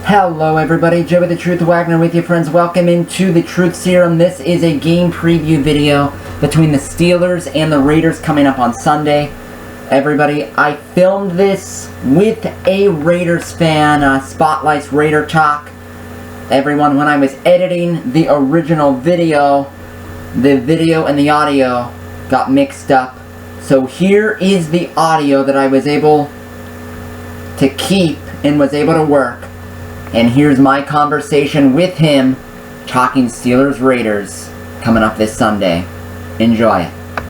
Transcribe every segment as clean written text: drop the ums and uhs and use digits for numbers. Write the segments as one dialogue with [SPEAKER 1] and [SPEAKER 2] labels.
[SPEAKER 1] Hello everybody, Joey the Truth Wagner with you friends. Welcome into the Truth Serum. This is a game preview video between the Steelers and the Raiders coming up on Sunday. Everybody, I filmed this with a Raiders fan, Spotlight's Raider Talk. Everyone, when I was editing the original video, the video and the audio got mixed up. So here is the audio that I was able to keep and was able to work. And here's my conversation with him talking Steelers-Raiders coming up this Sunday. Enjoy it.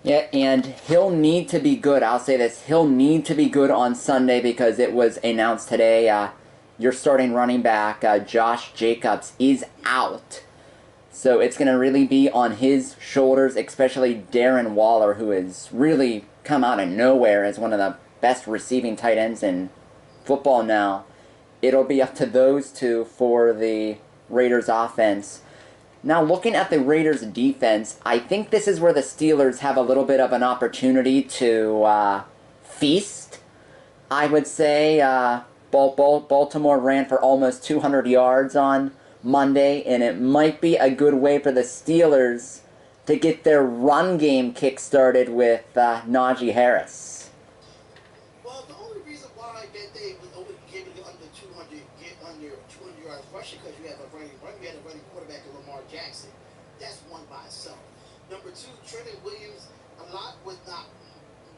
[SPEAKER 1] Yeah, and he'll need to be good. I'll say this. He'll need to be good on Sunday because it was announced today your starting running back, Josh Jacobs, is out. So it's going to really be on his shoulders, especially Darren Waller, who has really come out of nowhere as one of the best receiving tight ends in football now. It'll be up to those two for the Raiders offense. Now, looking at the Raiders defense, I think this is where the Steelers have a little bit of an opportunity to feast. I would say Baltimore ran for almost 200 yards on Monday, and it might be a good way for the Steelers to get their run game kick-started with Najee Harris.
[SPEAKER 2] Well, the only reason why that they was only able to get under 200 yards rushing because you had a running quarterback in Lamar Jackson. That's one by itself. Number two, Trent Williams, a lot was not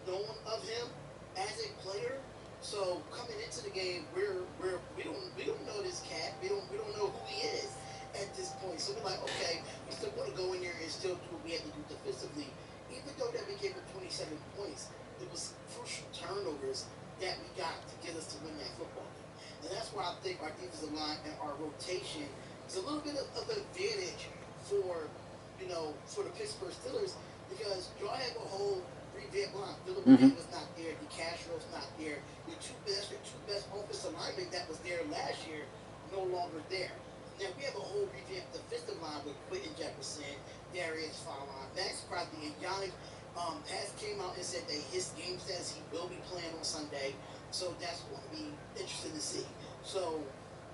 [SPEAKER 2] known of him as a player. So coming into the game, we don't know this cat. We don't know who he is at this point. So we're like, okay, we still want to go in there and still do what we had to do defensively. Even though that we gave him 27 points, it was crucial turnovers that we got to get us to win that football game. And that's why I think our defensive line and our rotation is a little bit of an advantage for the Pittsburgh Steelers because y'all have a whole revamped line. Philip was not there. DeCastro's not there. Your two best offensive linemen that was there last year no longer there. Now we have a whole revamped defensive line with Quentin Jefferson, Darius Fallon, Max Crosby, and Yannick. Pass came out and said that his game says he will be playing on Sunday, so that's going to be interesting to see. So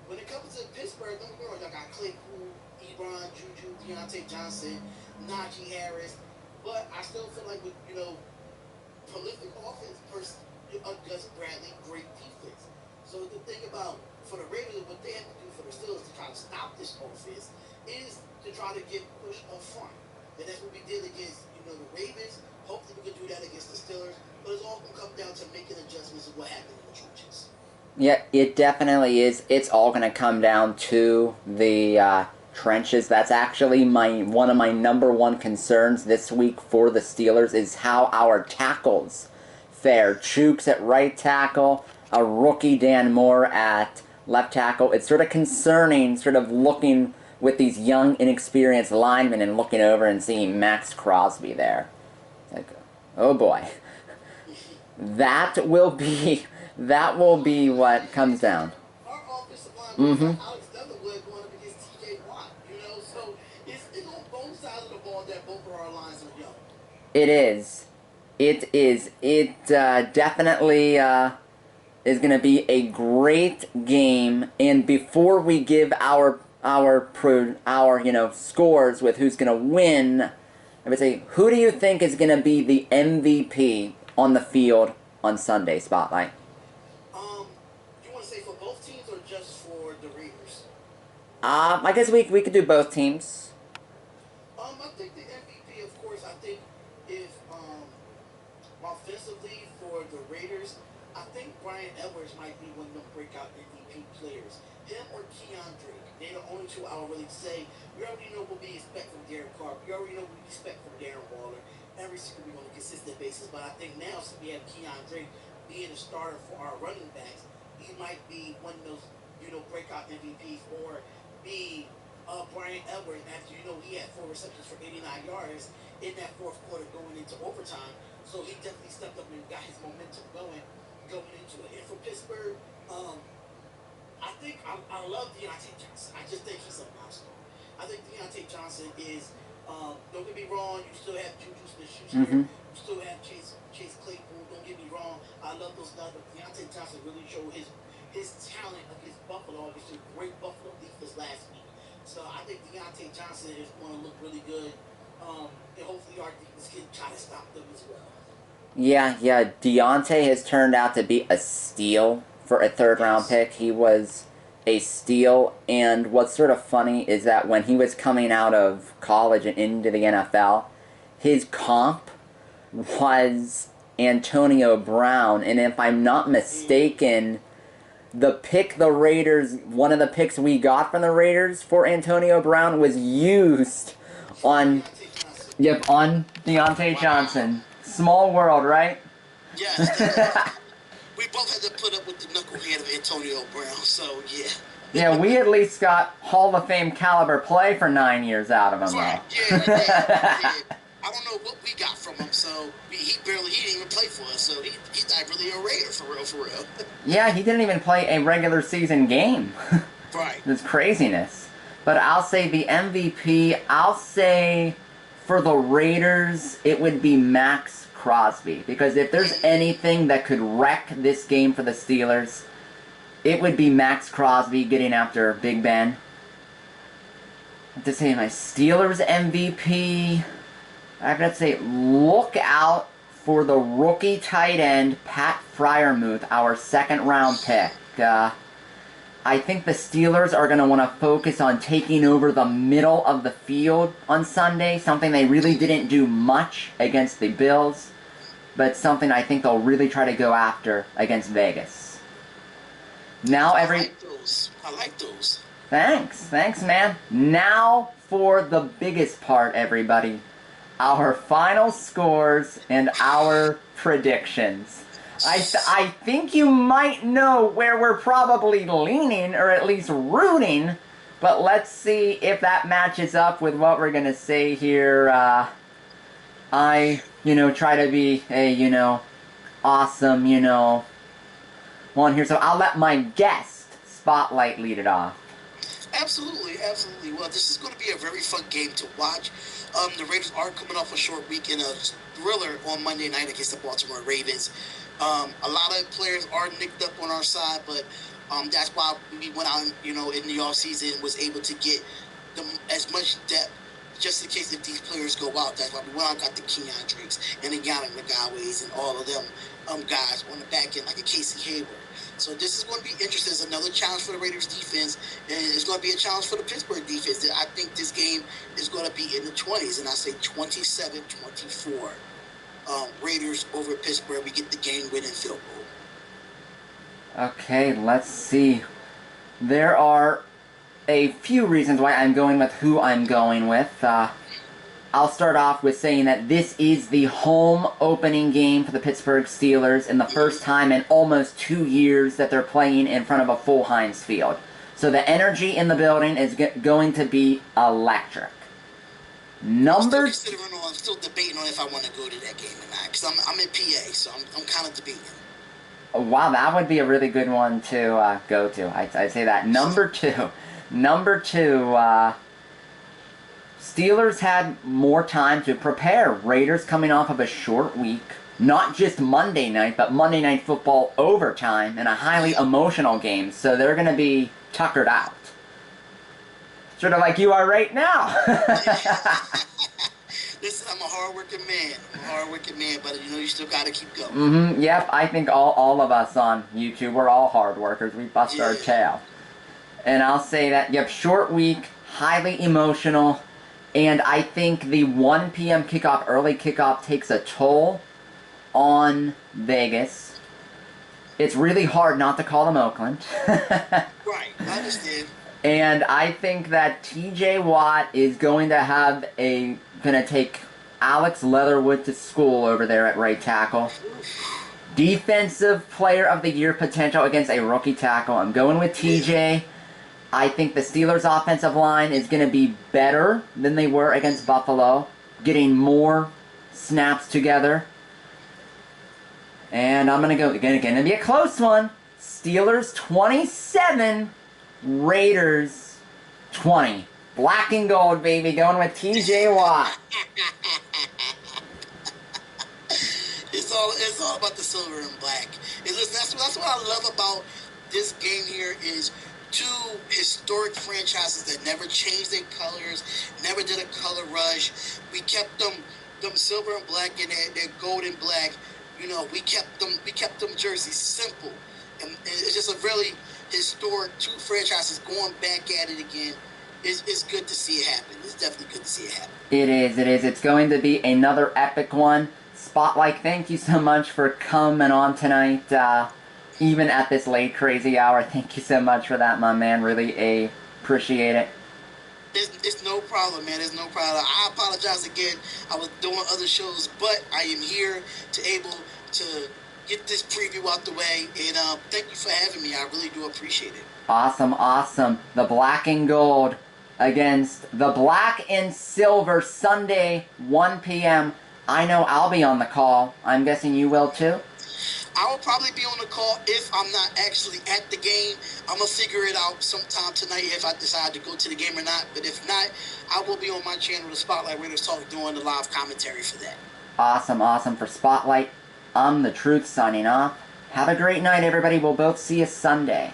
[SPEAKER 2] when it comes to Pittsburgh, don't get me wrong, y'all got Claypool, Ebron, Juju, Deontay Johnson, Najee Harris, but I still feel like with prolific offense, Gus Bradley, great defense. So the thing about for the Raiders, what they have to do for the Steelers to try to stop this offense is to try to get pushed up front, and that's what we did against the Ravens. Hopefully we can do that against the Steelers, but it's all going to come down to making adjustments of what happened in the trenches.
[SPEAKER 1] Yeah, it definitely is. It's all going to come down to the trenches. That's actually one of my number one concerns this week for the Steelers is how our tackles fare. Chooks at right tackle, a rookie Dan Moore at left tackle. It's sort of concerning, sort of looking with these young, inexperienced linemen and looking over and seeing Max Crosby there. Like, oh boy. That will be what comes down.
[SPEAKER 2] Our offensive line, Alex Leatherwood going up against TJ Watt, so it's on both sides of the ball that both of our lines are young.
[SPEAKER 1] It is. It is. It definitely is going to be a great game. And before we give our scores with who's going to win, I would say, who do you think is going to be the MVP on the field on Sunday, Spotlight?
[SPEAKER 2] You want to say for both teams or just for the Raiders?
[SPEAKER 1] I guess we could do both teams.
[SPEAKER 2] I think the MVP, of course, I think if offensively for the Raiders, I think Brian Edwards might be one of the breakout MVP players. Him or Keon Drake. They're the only two I would really say. We already know what we expect from Derek Carr. We already know what we expect from Darren Waller. Every single week on a consistent basis. But I think now, since we have Keon Drake being a starter for our running backs, he might be one of those, breakout MVPs or be Brian Edwards after, he had 4 receptions for 89 yards in that fourth quarter going into overtime. So he definitely stepped up and got his momentum going into it. And for Pittsburgh, I think I love Deontay Johnson. I just think he's a monster. I think Deontay Johnson is, don't get me wrong, you still have Juju Smith-Schuster, you still have Chase Claypool, don't get me wrong. I love those guys, but Deontay Johnson really showed his his talent against Buffalo, against a great Buffalo defense last week. So I think Deontay Johnson is going to look really good. And hopefully our defense can try to stop them as well.
[SPEAKER 1] Yeah, Deontay has turned out to be a steal for a third-round pick. He was a steal, and what's sort of funny is that when he was coming out of college and into the NFL, his comp was Antonio Brown, and if I'm not mistaken, the pick the Raiders, one of the picks we got from the Raiders for Antonio Brown was used on, on Deontay Johnson. Small world, right?
[SPEAKER 2] Yes. We both had to put up with the knucklehead of Antonio Brown, so yeah.
[SPEAKER 1] Yeah, we at least got Hall of Fame caliber play for 9 years out of him,
[SPEAKER 2] right.
[SPEAKER 1] though.
[SPEAKER 2] Yeah. I don't know what we got from him, so he didn't even play for us, so he's not really a Raider, for real.
[SPEAKER 1] Yeah, he didn't even play a regular season game.
[SPEAKER 2] Right.
[SPEAKER 1] It's craziness. But I'll say the MVP, I'll say for the Raiders, it would be Max Crosby. Because if there's anything that could wreck this game for the Steelers, it would be Max Crosby getting after Big Ben. I have to say my Steelers MVP, I have to say look out for the rookie tight end, Pat Freiermuth, our second-round pick. I think the Steelers are going to want to focus on taking over the middle of the field on Sunday, something they really didn't do much against the Bills, but something I think they'll really try to go after against Vegas. Now
[SPEAKER 2] I like those.
[SPEAKER 1] Thanks, man. Now for the biggest part, everybody. Our final scores and our predictions. I think you might know where we're probably leaning, or at least rooting, but let's see if that matches up with what we're going to say here. I, try to be a, awesome, one here, so I'll let my guest Spotlight lead it off.
[SPEAKER 2] Absolutely. Well, this is going to be a very fun game to watch. The Raiders are coming off a short week in a thriller on Monday night against the Baltimore Ravens. A lot of players are nicked up on our side, but that's why we went out, in the offseason and was able to get as much depth just in case if these players go out. That's why we went out and got the Kenyon Drakes and the Yannick Ngawes and all of them guys on the back end, like a Casey Hayward. So this is going to be interesting. It's another challenge for the Raiders defense, and it's going to be a challenge for the Pittsburgh defense. I think this game is going to be in the 20s, and I say 27-24. Raiders over Pittsburgh. We get the game-winning field goal.
[SPEAKER 1] Okay, let's see. There are a few reasons why I'm going with who I'm going with. I'll start off with saying that this is the home opening game for the Pittsburgh Steelers and the first time in almost 2 years that they're playing in front of a full Heinz Field. So the energy in the building is going to be electric.
[SPEAKER 2] I'm still debating on if I want to go to that game or not, because I'm in PA, so I'm kind of debating.
[SPEAKER 1] Wow, that would be a really good one to go to. I'd say that. Number two, Steelers had more time to prepare. Raiders coming off of a short week. Not just Monday night, but Monday Night Football overtime and a highly emotional game. So they're going to be tuckered out. Sort of like you are right now.
[SPEAKER 2] Listen, I'm a hard-working man. But you still got to keep going.
[SPEAKER 1] Yep, I think all of us on YouTube, we're all hard workers. We bust our tail. And I'll say that, short week, highly emotional. And I think the 1 p.m. kickoff, early kickoff, takes a toll on Vegas. It's really hard not to call them Oakland.
[SPEAKER 2] Right, I understand.
[SPEAKER 1] And I think that T.J. Watt is going to take Alex Leatherwood to school over there at right tackle. Defensive Player of the Year potential against a rookie tackle. I'm going with T.J. I think the Steelers' offensive line is going to be better than they were against Buffalo, getting more snaps together. And I'm going to going to be a close one. Steelers 27, Raiders 20. Black and gold, baby, going with T.J. Watt.
[SPEAKER 2] It's all about the silver and black. Listen, that's what I love about this game here is two historic franchises that never changed their colors, never did a color rush. We kept them silver and black and their gold and black. You know, we kept them jerseys simple, and it's just a really historic two franchises going back at it again. It's good to see it happen. It's definitely good to see it happen.
[SPEAKER 1] It is. It's going to be another epic one. Spotlight, thank you so much for coming on tonight, even at this late, crazy hour. Thank you so much for that, my man. Really appreciate it.
[SPEAKER 2] It's no problem, man. It's no problem. I apologize again. I was doing other shows, but I am here to able to get this preview out the way. And thank you for having me. I really do appreciate it.
[SPEAKER 1] Awesome, awesome. The black and gold against the black and silver Sunday, 1 p.m. I know I'll be on the call. I'm guessing you will too?
[SPEAKER 2] I will probably be on the call if I'm not actually at the game. I'm going to figure it out sometime tonight if I decide to go to the game or not. But if not, I will be on my channel, the Spotlight Raiders Talk, doing the live commentary for that.
[SPEAKER 1] Awesome, awesome. For Spotlight, I'm The Truth signing off. Have a great night, everybody. We'll both see you Sunday.